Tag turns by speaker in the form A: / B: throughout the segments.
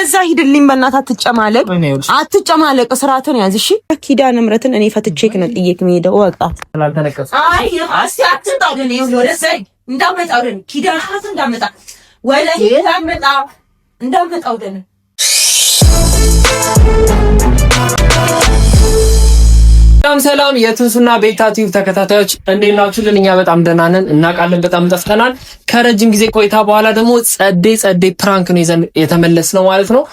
A: ወደዛ ሂድልኝ በእናትህ አትጨማለቅ ስርዓትን ያዝ እሺ ኪዳነ ምሕረትን እኔ ፈትቼክ ነው ጥዬክ የምሄደው ወጣ አይ አትጣው ግን ወደዛ እንዳመጣው ግን ኪዳነ ምሕረትን እንዳመጣው ግን
B: ሰላም የትንሱና ቤታ ቲዩብ ተከታታዮች እንዴት ናችሁልን? እኛ በጣም ደህና ነን። እናውቃለን በጣም ጠፍተናል። ከረጅም ጊዜ ቆይታ በኋላ ደግሞ ጸዴ ፕራንክ ነው ይዘን የተመለስነው ማለት ነው።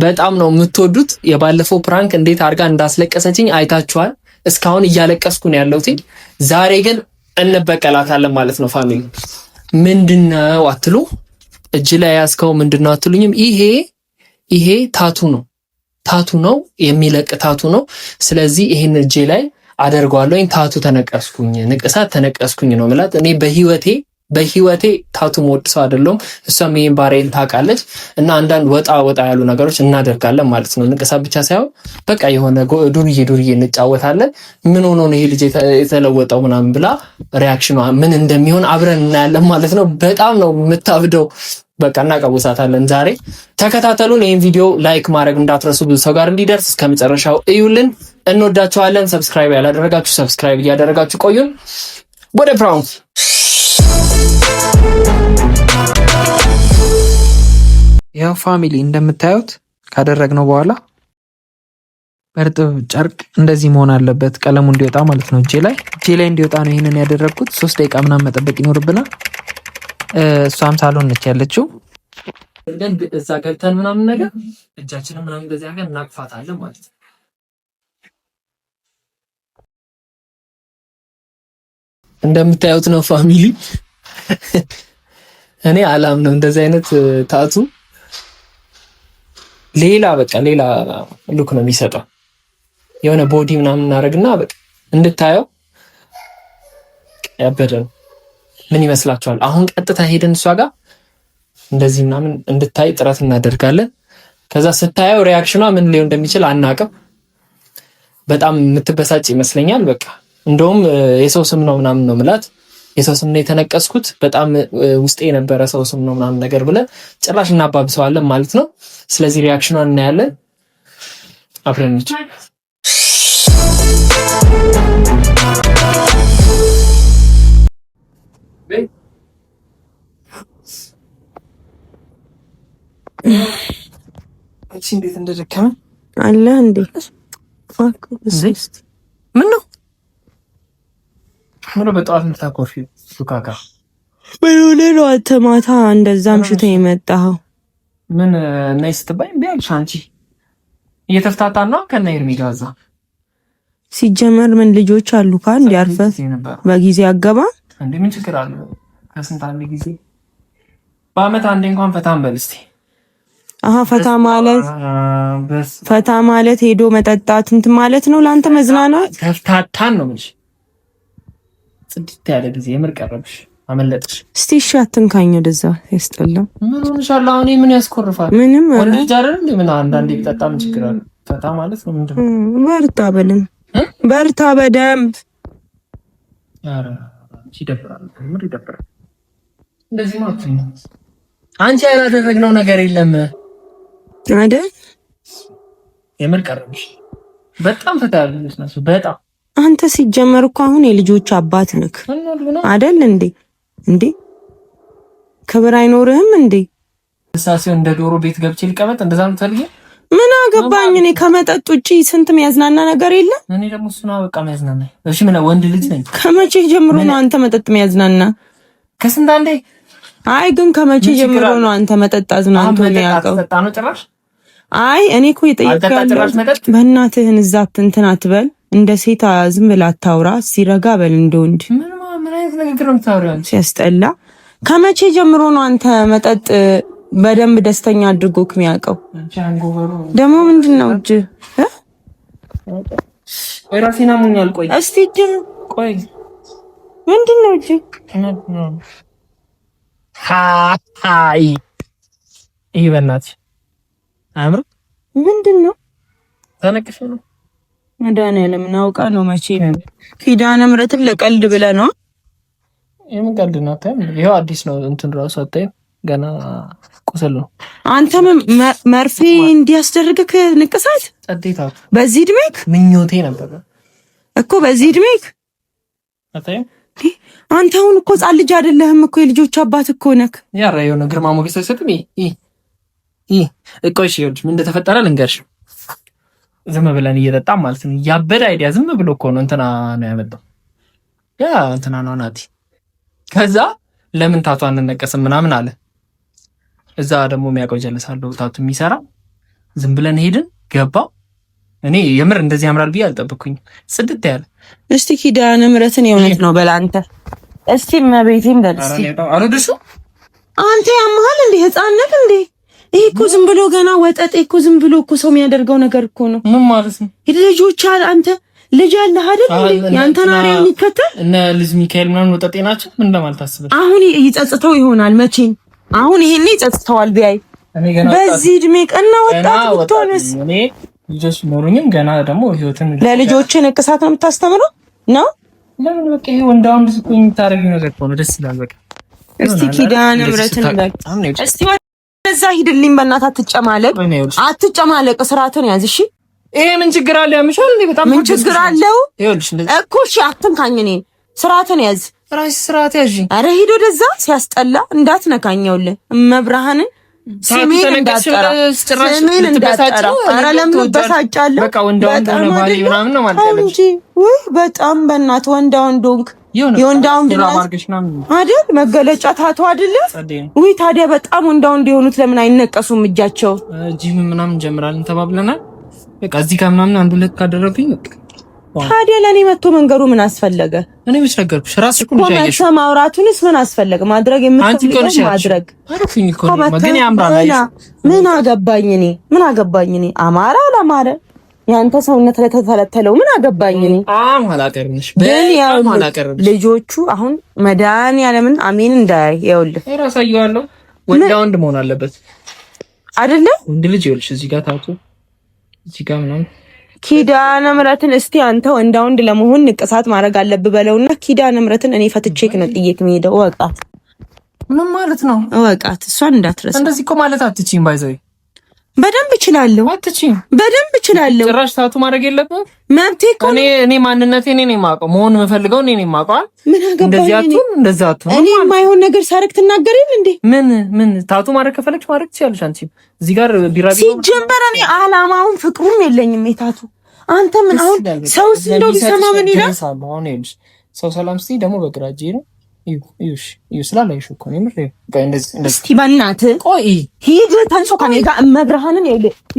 B: በጣም ነው የምትወዱት። የባለፈው ፕራንክ እንዴት አድርጋ እንዳስለቀሰችኝ አይታችኋል። እስካሁን እያለቀስኩ ነው ያለሁት። ዛሬ ግን እንበቀላታለን ማለት ነው። ፋሚሊ ምንድነው አትሉ? እጅ ላይ ያዝከው ምንድነው አትሉኝም? ይሄ ታቱ ነው የሚለቅ ታቱ ነው። ስለዚህ ይሄን እጄ ላይ አደርገዋለሁ። ታቱ ተነቀስኩኝ፣ ንቅሳት ተነቀስኩኝ ነው ማለት። እኔ በህይወቴ ታቱ ሞድ ሰው አይደለም። እሷም ይሄን ባሬን ታውቃለች። እና አንዳንድ ወጣ ያሉ ነገሮች እናደርጋለን ማለት ነው። ንቅሳት ብቻ ሳይሆን በቃ የሆነ ዱርዬ እንጫወታለን። ምን ሆኖ ነው ይሄ ልጅ የተለወጠው ምናምን ብላ ሪአክሽኗ ምን እንደሚሆን አብረን እናያለን ማለት ነው። በጣም ነው የምታብደው። በቃ እናቀውሳታለን። ዛሬ ተከታተሉን። ይሄን ቪዲዮ ላይክ ማድረግ እንዳትረሱ፣ ብዙ ሰው ጋር እንዲደርስ እስከመጨረሻው እዩልን። እንወዳችኋለን። ሰብስክራይብ ያላደረጋችሁ ሰብስክራይብ እያደረጋችሁ ቆዩን። ወደ ፕራንክ
C: ያው ፋሚሊ እንደምታዩት ካደረግነው በኋላ በእርጥብ ጨርቅ እንደዚህ መሆን አለበት፣ ቀለሙ እንዲወጣ ማለት ነው። እጄ ላይ እንዲወጣ ነው ይሄንን ያደረግኩት። 3 ደቂቃ ምናምን መጠበቅ ይኖርብናል። እሷም ሳሎን ነች ያለችው።
B: እዛ ገብተን ምናምን ነገር እጃችንን ምናምን እንደዚህ አገር እናቅፋታለን ማለት ነው። እንደምታዩት ነው ፋሚሊ። እኔ አላምነው እንደዚህ አይነት ታቱ ሌላ ሉክ ነው የሚሰጠው። የሆነ ቦዲ ምናምን እናደርግና በቃ እንድታየው ያበደ ነው። ምን ይመስላችኋል? አሁን ቀጥታ ሄደን እሷ ጋር እንደዚህ ምናምን እንድታይ ጥረት እናደርጋለን። ከዛ ስታየው ሪአክሽኗ ምን ሊሆን እንደሚችል አናውቅም። በጣም የምትበሳጭ ይመስለኛል። በቃ እንደውም የሰው ስም ነው ምናምን ነው ምላት። የሰው ስም ነው የተነቀስኩት፣ በጣም ውስጤ የነበረ ሰው ስም ነው ምናምን ነገር ብለን ጭራሽ እናባብሰዋለን ማለት ነው። ስለዚህ ሪአክሽኗን እናያለን አብረን እንጂ
C: እቺ እንዴት እንደደከመ
A: አለ እንዴ?
B: ምን ነው በጠዋት ምታቆርፊ ሱካካ
A: ምን ነው አንተ ማታ እንደዛ ምሽተ የመጣው?
B: ምን ነይ ስትባይ ቢያልሽ አንቺ እየተፍታታን ነው ከነ ኤርሚ ጋዛ።
A: ሲጀመር ምን ልጆች አሉ ካን ያርፈስ በጊዜ አገባ
B: እንዴ? ምን ችግር አለ? ከስንት አንድ ጊዜ በአመት አንዴ እንኳን ፈታን በል እስቲ። ፈታ ማለት ሄዶ መጠጣት እንትን ማለት ነው። ላንተ መዝናናት ተፍታታን ነው እንጂ ጽድት ያለ ጊዜ የምር ቀረብሽ፣ አመለጥሽ። እስቲ እሺ አትንካኝ ወደዛ ያስጠላ። ምን ሆነሻል? አሁን ምን ያስኮርፋል? ምንም ወንድ ልጅ አይደል እንዴ? ምን አንዳንዴ ቢጠጣም ችግር አለ? ፈታ ማለት ነው ምንድነው? በርታ በደንብ። ኧረ ይደብራል፣ ምር ይደብራል። እንደዚህ ማለት ነው። አንቺ ያላደረግነው ነገር የለም አይደል? የምር ቀረብሽ። በጣም ፈታ ያለሽ ነው በጣም።
A: አንተ ሲጀመር እኮ አሁን የልጆች አባት ነክ አይደል እንዴ? ክብር አይኖርህም እንዴ?
B: እሳሴው እንደ ዶሮ ቤት ገብቼ ልቀመጥ እንደዛ ነው ታልኝ?
A: ምን አገባኝ እኔ ከመጠጥ ውጪ ስንት የሚያዝናና ነገር የለም።
B: እኔ ደግሞ እሱና በቃ የሚያዝናና። እሺ ምን ወንድ ልጅ ነኝ።
A: ከመቼ ጀምሮ ነው አንተ መጠጥ የሚያዝናና?
B: ከስንት አንዴ።
A: አይ ግን ከመቼ ጀምሮ ነው አንተ መጠጥ አዝናንቶ የሚያውቀው? አይ እኔ እኮ የጠየቅኩት በእናትህን እዛ እንትን አትበል፣ እንደ ሴት ዝም ብለህ አታውራ፣ ሲረጋ በል እንደ ወንድ።
B: ምን አይነት ንግግር ነው የምታወሪው?
A: ሲያስጠላ። ከመቼ ጀምሮ ነው አንተ መጠጥ በደንብ ደስተኛ አድርጎክ የሚያውቀው? ደግሞ ምንድነው እጅ
B: ወይ ራሴና ሙኛል። ቆይ
A: እስቲ እጅ
B: ቆይ
A: ምንድነው እጅ?
B: ሃይ ይሄ በእናትሽ አምር ምንድነው? ተነቅሽ ነው
A: መድኃኒዓለም እናውቃ ነው መቼ ኪዳነ ምሕረትን ለቀልድ ብለህ ነው?
B: የምን ቀልድ ነው? ይሄው አዲስ ነው እንትን ራሱ አታይም? ገና ቁስል ነው።
A: አንተም መርፌ እንዲያስደርግክ ንቅሳት
B: ጸዴታው
A: በዚህ እድሜክ
B: ምኞቴ ነበር
A: እኮ በዚህ እድሜክ
B: አታየም?
A: አንተ አሁን እኮ ጻል ልጅ አይደለህም እኮ የልጆች አባት እኮ ነክ።
B: ያራ የሆነ ግርማ ሞገስ አይሰጥም። እኮ እሺ ይኸውልሽ ምን እንደተፈጠረ ልንገርሽ። ዝም ብለን እየጠጣን ማለት ነው። ያበደ አይዲያ ዝም ብሎ እኮ ነው እንትና ነው ያመጣው። ያ እንትና ነው ናቲ። ከዛ ለምን ታቱ አንነቀስም ምናምን አለ። እዛ ደግሞ የሚያውቀው ጀለሳለሁ ታቱ የሚሰራ ዝም ብለን ሄድን። ገባው እኔ የምር እንደዚህ ያምራል ብዬ አልጠበቅኩኝ። ጽድት ያለ
A: እስቲ ኪዳነ ምሕረትን የእውነት ነው በላንተ እስቲ መቤቴም ደርሲ
B: አረደሱ
A: አንተ ያመሃል እንዴ? ህፃን ነህ እንዴ? ይሄ እኮ ዝም ብሎ ገና ወጠጤ እኮ ዝም ብሎ እኮ ሰው የሚያደርገው ነገር እኮ ነው።
B: ምን ማለት ነው?
A: ልጆች አንተ ልጅ አለህ አይደል እንዴ? ያንተን አሪያ የሚከተል
B: እና ልጅ ሚካኤል ምናምን ወጠጤ ናቸው። ምን ለማለት ታስበህ?
A: አሁን ይጸጽተው ይሆናል መቼም። አሁን ይሄኔ ይጸጽተዋል ቢያይ በዚህ እድሜ ቀና ወጣት ብትሆንስ?
B: እኔ ልጆች ኖሩኝም ገና ደግሞ ህይወትን
A: ለልጆች ንቅሳት ነው የምታስተምረው ነው?
B: ለምን በቃ ይሄ ወንዳውን ድስኩኝ የምታረጊው ነገር ነው። ደስ ይላል። በቃ
A: እስቲ ኪዳነ ምሕረትን በል እስቲ ወደዛ ሂድልኝ። በእናትህ አትጨማለቅ፣ አትጨማለቅ። ስርዓትን ያዝ እሺ።
B: ይሄ ምን ችግር አለ? ያምሻል እንዴ? በጣም
A: ምን ችግር አለው እኮ? እሺ አትንካኝ። እኔን ስርዓትን ያዝ።
B: ራስሽ ስርዓት ያዥ።
A: አረ ሂድ ወደዛ። ሲያስጠላ እንዳትነካኛውልህ መብርሃንን ስሜን እንዳጠራ ስሜን እንዳጠራ። አረ ለምን በሳጫለሁ?
B: በቃ ወንዳ ነው ባሪ ምናምን ነው ማለት ያለሽ
A: ወይ? በጣም በእናት ወንዳ ወንዶንክ የወንዳውን አይደል መገለጫ ታቶ አይደለ ወይ? ታዲያ በጣም ወንዳው እንደሆኑት ለምን አይነቀሱም? እጃቸው
B: ጂም ምናምን እንጀምራለን ተባብለናል። በቃ እዚህ ጋር ምናምን አንድ ሁለት ካደረኩኝ
A: ታዲያ ለኔ መጥቶ መንገሩ ምን አስፈለገ?
B: እኔ ምን ነገርኩሽ? ራስሽ እኮ ነሽ ያየሽው።
A: ማውራቱንስ ምን አስፈለገ? ማድረግ የምትፈልገው ማድረግ
B: አረፍኝ እኮ ነው። ግን ያምራል።
A: ምን አገባኝ እኔ? ምን አገባኝ እኔ? አማራ አላማረ ያንተ ሰውነት ለተተለተለው ምን አገባኝ እኔ?
B: አላቀርብሽ
A: ልጆቹ አሁን መድኃኒዓለምን አሜን እንዳያይ ይኸውልህ፣
B: እራሳየዋለሁ። ወንድ ወንድ መሆን አለበት
A: አይደለ?
B: ወንድ ልጅ ይኸውልሽ፣ እዚህ ጋር ታቱ፣ እዚህ ጋር ምናምን
A: ኪዳነ ምሕረትን እስቲ አንተ ወንዳ ወንድ ለመሆን ንቅሳት ማድረግ አለብህ በለውና ኪዳነ ምሕረትን እኔ ፈትቼክ ነው ጥዬክ የምሄደው። እወቃት።
B: ምን ማለት ነው?
A: እወቃት። እሷን እንዳትረሳ።
B: እንደዚህ እኮ ማለት አትችይም። ባይዘይ
A: በደንብ እችላለሁ።
B: አትችይም።
A: በደንብ እችላለሁ።
B: ጭራሽ ታቱ ማድረግ የለብህም።
A: መብቴ እኮ
B: እኔ ማንነቴ እኔ ነኝ የማውቀው። መሆን የምፈልገው እኔ ነኝ የማውቀው።
A: ምን አገባኝ?
B: እንደዚህ አትሁን።
A: እኔ የማይሆን ነገር ሳረክ ትናገሪኝ እንዴ?
B: ምን ታቱ ማድረግ ከፈለግሽ ማድረግ ትችያለሽ። አንቺ እዚህ ጋር ቢራቢ
A: ሲጀመር እኔ አላማውን ፍቅሩም የለኝም የታቱ። አንተ ምን አሁን ሰውስ እንደው ቢሰማ ምን ይላል?
B: አሁን ይኸውልሽ ሰው ሰላም ስትይ ደግሞ በግራ እጄ ነው እዩ ስላላይሽ እኮ ነው የምር።
A: እስቲ በእናትህ ቆይ ሂድ ተንሶ ከኔ ጋር መብርሃንን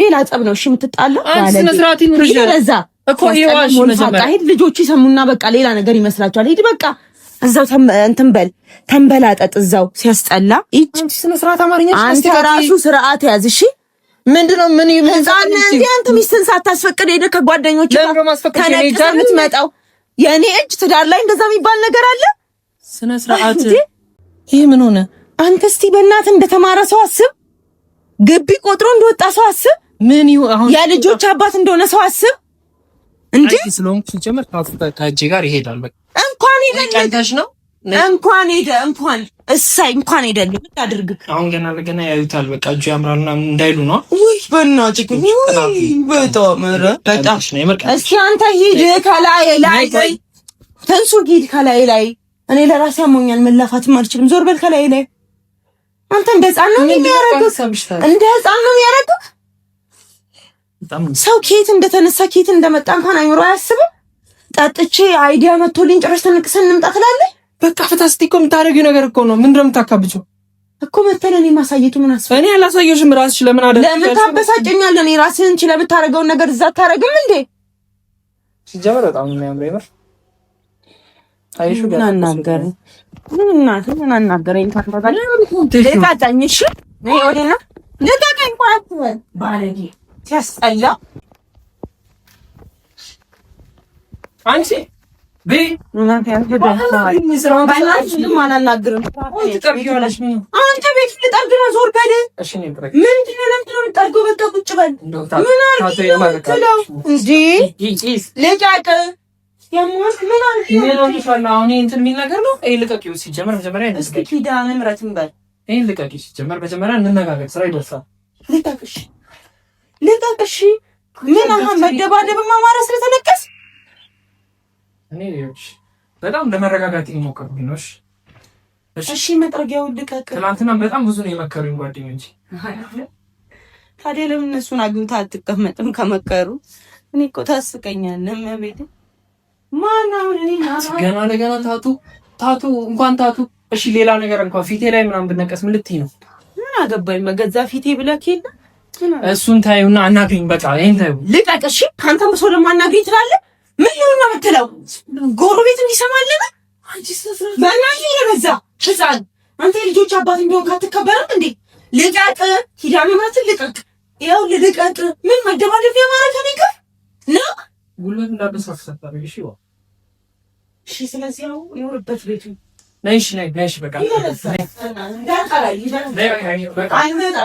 A: ሌላ ጸብ ነው እሺ የምትጣለው?
B: ስነ ስርዓት ይኑርሽ
A: ለዛ እኮ ይዋሽ መጀመሪያ ሂድ። ልጆቹ ይሰሙና በቃ ሌላ ነገር ይመስላችኋል። ሂድ በቃ እዛው እንትን በል ተንበላጠጥ እዛው ሲያስጠላ። ይጭ
B: ስነ ስርዓት አማርኛ
A: አንተ ራሱ ስርዓት ያዝ እሺ።
B: ምንድነው ምን
A: ይመጣል እንዴ? አንተ ሚስትን ሳታስፈቅድ ሄደህ ከጓደኞች ጋር ተነቅሰህ የምትመጣው የኔ እጅ ትዳር ላይ እንደዛ የሚባል ነገር አለ?
B: ስነ ስርዓት ይሄ ምን ሆነ?
A: አንተ እስቲ በእናትህ እንደተማረ ሰው አስብ። ግቢ ቆጥሮ እንደወጣ ሰው አስብ።
B: ምን አሁን
A: የልጆች አባት እንደሆነ ሰው አስብ እንጂ
B: ስለሆንኩ ሲጀመር ከእጄ ጋር ይሄዳል። በቃ
A: እንኳን ይደልልሽ
B: ነው
A: እንኳን እንኳን ይደልል አድርግ።
B: አሁን ገና ለገና ያዩታል። በቃ እጁ ያምራልና እንዳይሉ ነው።
A: ወይ በእናትህ በጣም እስኪ አንተ ሂድ ከላይ ላይ ተንሱ ሂድ ከላይ ላይ። እኔ ለራሴ አሞኛል፣ መላፋትም አልችልም። ዞር በል ከላይ ላይ። አንተ እንደ ህፃን ነው የሚያረጉት፣ እንደ ህፃን ነው የሚያረጉት። ሰው ኬት እንደተነሳ ኬት እንደመጣ እንኳን አይምሮ አያስብም። ጠጥቼ አይዲያ መጥቶልኝ ጭራሽ ተነቅሰን እንምጣ ትላለህ።
B: በቃ ፈታስቲ እኮ የምታደርጊው ነገር እኮ ነው። ምንድነው የምታካብጂው
A: እኮ? መተለ እኔ ማሳየቱ ምን አስፈለገ?
B: እኔ አላሳየሽም። ራስሽ ለምን አደረግሽ?
A: ለምን ታበሳጨኛለህ? እኔ ራስህን ችለህ የምታደርገውን ነገር እዛ አታደርግም እንዴ?
B: ሲጀመር በጣም ነው የሚያምረው ይበር አይሹ
A: ምን አናገረኝ? ምን አናገረኝ? ታፈራለህ ለቃጣኝ። እሺ ነይ ወዲና ለቃጣኝ። ቋጥበል ባለጌ ሲያስጠላ። አንቺ በይ እናንተ ያንተዳ ባላችሁ አላናግርም። አንተ ቤት ልጠርግ ነው። ዞር በል። እሺ ነኝ ብረክ ምንድነው? ለምንድነው የምጠርገው? በቃ ቁጭ በል። ምን አርገው እንጂ ልቃጥ ያሟት ምን አልኩ?
B: ምን ነው ይፈላ? አሁን እንትን የሚል ነገር ነው። ልቀቂው። ሲጀመር መጀመሪያ
A: እስኪ ኪዳነ ምሕረትን በል
B: ይሄን ልቀቅሽ። ጀመር መጀመሪያ እንነጋገር። ስራ ይደርሳል።
A: ልቀቅሽ። ምን አሁን መደባደብማ ማረስ ስለተለቀስ
B: እኔ ይኸውልሽ በጣም ለመረጋጋት እየሞከርኩኝ ነው።
A: እሺ መጥረጊያውን ልቀቅ።
B: ትናንትና በጣም ብዙ ነው የመከሩኝ ጓደኞቼ።
A: ታዲያ ለምን እነሱን አግኝታ አትቀመጥም? ከመከሩ እኔ እኮ ታስቀኛለህ። መቤት ማነው እኔ
B: ገና ለገና ታቱ እንኳን ታቱ። እሺ ሌላ ነገር እንኳን ፊቴ ላይ ምናምን ብነቀስ ምን ልትይ ነው?
A: ምን አገባኝ? በገዛ ፊቴ ብለህ የለ
B: እሱን ታዩና አናግሪኝ። በቃ ይሄን ታዩ።
A: ልቀቅ። እሺ ካንተም ሰው ደግሞ አናግሪኝ ትላለህ። ምን ነው የምትለው? ጎረቤት እንዲሰማልህ በእናትህ የበዛ ህፃን አንተ የልጆች አባት እንዲሆን ካትከበርም እንዴ? ልቀቅ። ሂዳሜ ማለት ልቀቅ። ያው ልቀቅ። ምን መደባደብ ያማረከ ነገር ነው?
B: ጉልበት እንዳበሳሰታ እሺ ዋ
A: እሺ። ስለዚህ ያው ይኖርበት ቤቱ
B: ነይሽ በቃ
A: እንዳቃላይ በቃ አይመጣ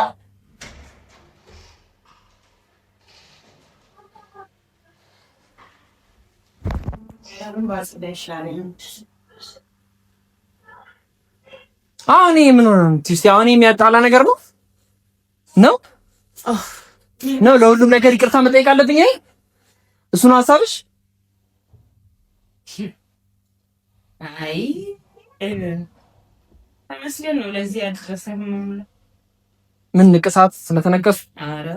B: አሁን ምን ሆነ? ትስቲ አሁን የሚያጣላ ነገር ነው ለሁሉም ነገር ይቅርታ መጠየቅ አለብኝ። እሱ ነው ሀሳብሽ?
A: አይ ተመስገን ነው ለዚህ ያደረሰን።
B: ምን ንቅሳት ስለተነቀሱ?
A: አረ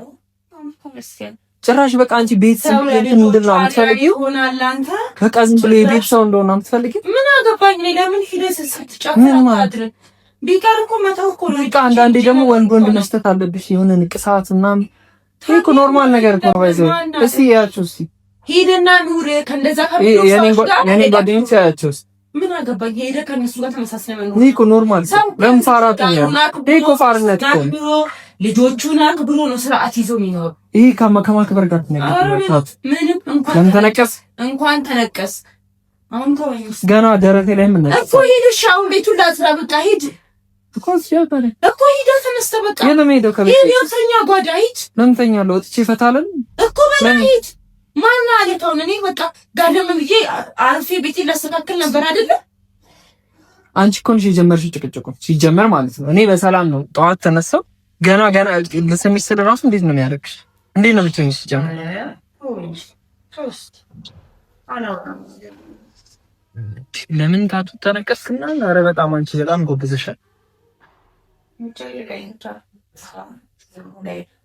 A: ተመስገን።
B: ጭራሽ በቃ አንቺ ቤተሰብ ምንድን ነው የምትፈልጊው? በቃ ዝም ብሎ የቤት ሰው እንደሆነ የምትፈልጊው?
A: ምን አገባኝ? ለምን ሂደህ ስትጫወት አድር ቢቀር እኮ መተው እኮ ነው።
B: በቃ አንዳንዴ ደግሞ ወንድ መስጠት አለብሽ የሆነ ንቅሳት ምናምን። ይሄ እኮ ኖርማል ነገር እኮ ነው። ባይዘው እስቲ ያያችሁ እስቲ ሂድና ኑር ከእንደዛ ከብሎ የኔ ጓደኞች ያያችሁ እስቲ
A: ምን አገባኝ? ሄደህ ከእነሱ ጋር ተመሳስለ መኖር
B: ይሄ እኮ ኖርማል ለምን ፋራት ነው? ይሄ እኮ ፋርነት እኮ
A: ልጆቹን አክብሮ ነው ስርዓት ይዞ የሚኖር።
B: ይሄ ከማክበር ጋር ተነቀስ።
A: ምንም እንኳን ተነቀስ። አሁን ተወኝስ
B: ገና ደረቴ ላይ ምን ነው
A: እኮ ሄደሽ አሁን ቤቱን ላስራ በቃ ሂድ እኮ ሲያባለ እኮ ሂድ ተነስተ በቃ
B: የለመሄደው ከቤት
A: የውተኛ ጓዳ ሂድ።
B: ለምን ተኛለሁ? ወጥቼ እፈታለን
A: እኮ በላ ሂድ። ማን አለታው? እኔ በቃ ጋደም ብዬ አርፌ ቤቴን ላስተካክል ነበር አይደለ?
B: አንቺ እኮ ነሽ የጀመርሽው ጭቅጭቁ ሲጀመር ማለት ነው። እኔ በሰላም ነው ጠዋት ተነሳው ገና ለሰሚስ ስለ ራሱ እንዴት ነው የሚያደርግሽ? እንዴት ነው የምትሆኚ? ሲጀመር ለምን ታቱ ተነቀስክና? ኧረ በጣም አንቺ በጣም ጎብዘሻል።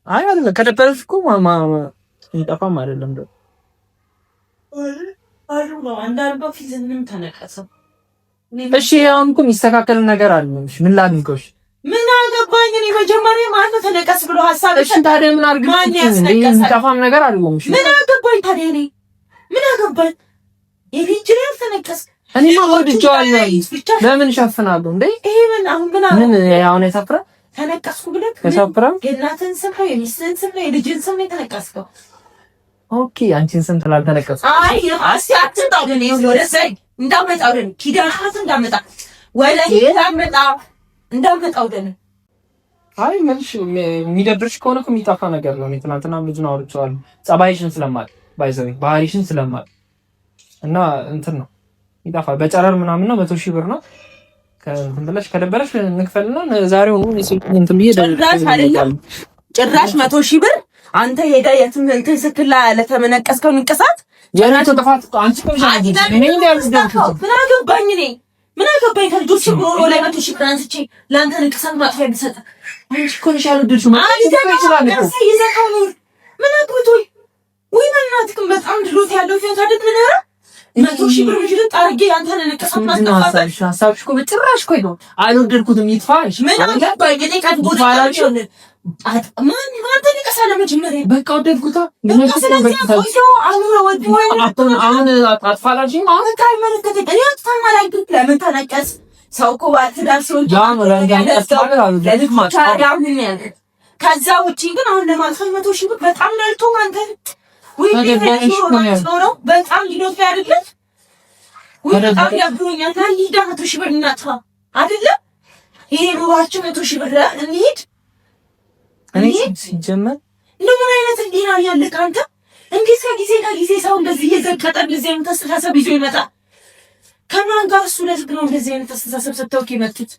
B: አይ አይደለም ከደበረሽ እኮ እንጠፋም አይደለም ደ እሺ አሁን እኮ የሚስተካከል ነገር አለ። ምን ላድርግሽ?
A: ምን አገባኝ እኔ መጀመሪያ ማን ተነቀስ ብሎ ሐሳብ
B: እሺ ታዲያ ምን አድርግ? እንጠፋም ነገር አይደለም። እሺ ምን
A: አገባኝ ታዲያ እኔ ምን አገባኝ? የልጅ ተነቀስ
B: እኔማ ወድጄዋለሁ። ለምን ሸፍናለሁ እንዴ?
A: ይሄ ምን
B: አሁን ያሳፍራል?
A: ተነቀስኩ ብለህ
B: ያሳፍራል?
A: የእናትህን ስም ነው የሚስትህን ስም ነው የልጅህን ስም ነው የተነቀስከው?
B: ኦኬ አንቺን ስም ስላልተነቀስኩ
A: አይ አስቲ አትምጣ ወደ እኔ ወደ ሰይ እንዳመጣ ወደ እኔ ኪዳናት እንዳመጣ ወደ እንዳመጣ ወደ እኔ
B: አይ ምንሽ የሚደብርሽ ከሆነ እኮ የሚጠፋ ነገር ነው። ትናንትና ልጅ ነው አውርቼዋለሁ። ጸባይሽን ስለማል ባይዘው ባህሪሽን ስለማል እና እንትን ነው ይጣፋል። በጨረር ምናምን ነው 100,000 ብር ነው። ከእንትን ብለሽ ከደበረሽ እንክፈልና ዛሬው ነው የስልኩን እንትን ብዬ
A: ጭራሽ 100,000 ብር አንተ ሄዳ የትም እንትን ስትላ ለተመነቀስከው ንቅሳት
B: የራሱ ጥፋት አንቺ ቆንጆ ነሽ። እኔ
A: ምን አገባኝ ከልጆች ብሮ ላይ 100,000 ብር አንስቼ ለአንተ ንቅሳት ማጥፊያ ቢሰጥ አንቺ እኮ ነሽ ያልወደድሽው ማለት ይችላል እኮ ይዘካው ነው። ምን አግብቶኝ ወይ በእናትህ በጣም ድሎት ያለው ፊት አይደል? ምን አረ 100,000 ብር ይልጥ አርጌ አንተን ንቅሳት ማጥፋት
B: ሀሳብሽ እኮ በጭራሽ እኮ ነው አልወደድኩትም። ይጥፋሽ
A: ምን አገባኝ እኔ ከቦታ አላልሽኝ ማን አንተ ንቅሳት ለመጀመሪያ በቃ ወደድኩታ
B: አሁን አጥፋላሽ አሁን
A: ታይመለከተ እኔ አጥፋማላይ ለምን ተነቀስ ሰው እኮ ባትዳር ሰው ከዛ ውጪ ግን አሁን ለማልፈል 100,000 ብር በጣም ነልቶ አንተ ወይ ነው በጣም ሊኖር አይደለም ወይ በጣም ያብሩኛል። ታዲያ 100,000 ብር እናጥፋ አይደለ? ይሄ ኑሯችን 100,000 ብር እንሂድ።
B: እኔ ሲጀመር
A: ምን አይነት እንዲና ያለህ አንተ? እንዴት ከጊዜ ሰው እንደዚህ እየዘቀጠ እንደዚህ አይነት አስተሳሰብ ይዞ ይመጣል? ከማን ጋር እሱ ለዝግ ነው እንደዚህ አይነት አስተሳሰብ ሰጥተውክ የመጡት?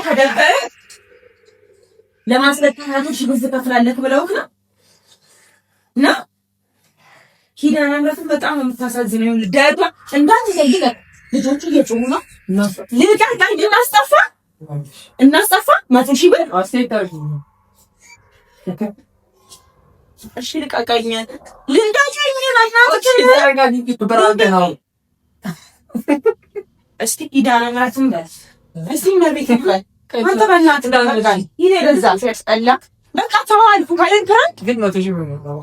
A: ተደበረ ለማስለቀቃችሁ ሽጉጥ ትከፍላለህ ብለውክ ነው እና ኪዳነ ምሕረትን በጣም የምታሳዝነው ልዳቷ እንዳትዘይለ ልጆቹ እየጮሁ ነው። ልቀቅ እናስጠፋ 100 ሺህ ብር አስተይታሽ እሺ ልቀቀኝ እስቲ ኪዳነ ምሕረትን በል እስቲ መቤት ይባል አንተ በእናትህ እንዳልጋል ይሄ ገዛ ሲያስጠላ በቃ ተዋልኩ ካለን ፕራንክ ግን 100 ሺህ ብር ነው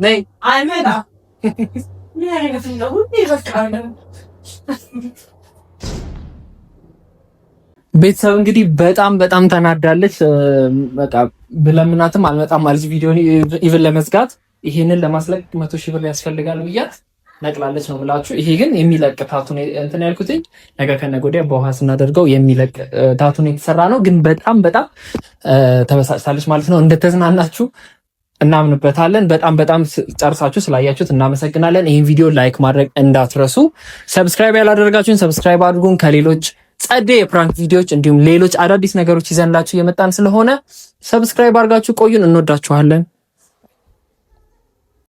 A: ነይ አይመጣ
B: ቤተሰብ እንግዲህ በጣም ተናዳለች። በቃ ብለምናትም አልመጣም ማለት ቪዲዮ ኢቭን ለመዝጋት ይሄንን ለማስለቅ 100 ሺህ ብር ያስፈልጋል ብያት ነቅላለች ነው የምላችሁ። ይሄ ግን የሚለቅ ታቱን እንትን ያልኩትኝ ነገ ከነገ ወዲያ በውሃ ስናደርገው የሚለቅ ታቱን የተሰራ ነው። ግን በጣም ተበሳጭታለች ማለት ነው። እንደተዝናናችሁ እናምንበታለን። በጣም ጨርሳችሁ ስላያችሁት እናመሰግናለን። ይህን ቪዲዮ ላይክ ማድረግ እንዳትረሱ። ሰብስክራይብ ያላደረጋችሁን ሰብስክራይብ አድርጉን። ከሌሎች ጸዴ የፕራንክ ቪዲዮዎች እንዲሁም ሌሎች አዳዲስ ነገሮች ይዘንላችሁ የመጣን ስለሆነ ሰብስክራይብ አድርጋችሁ ቆዩን። እንወዳችኋለን።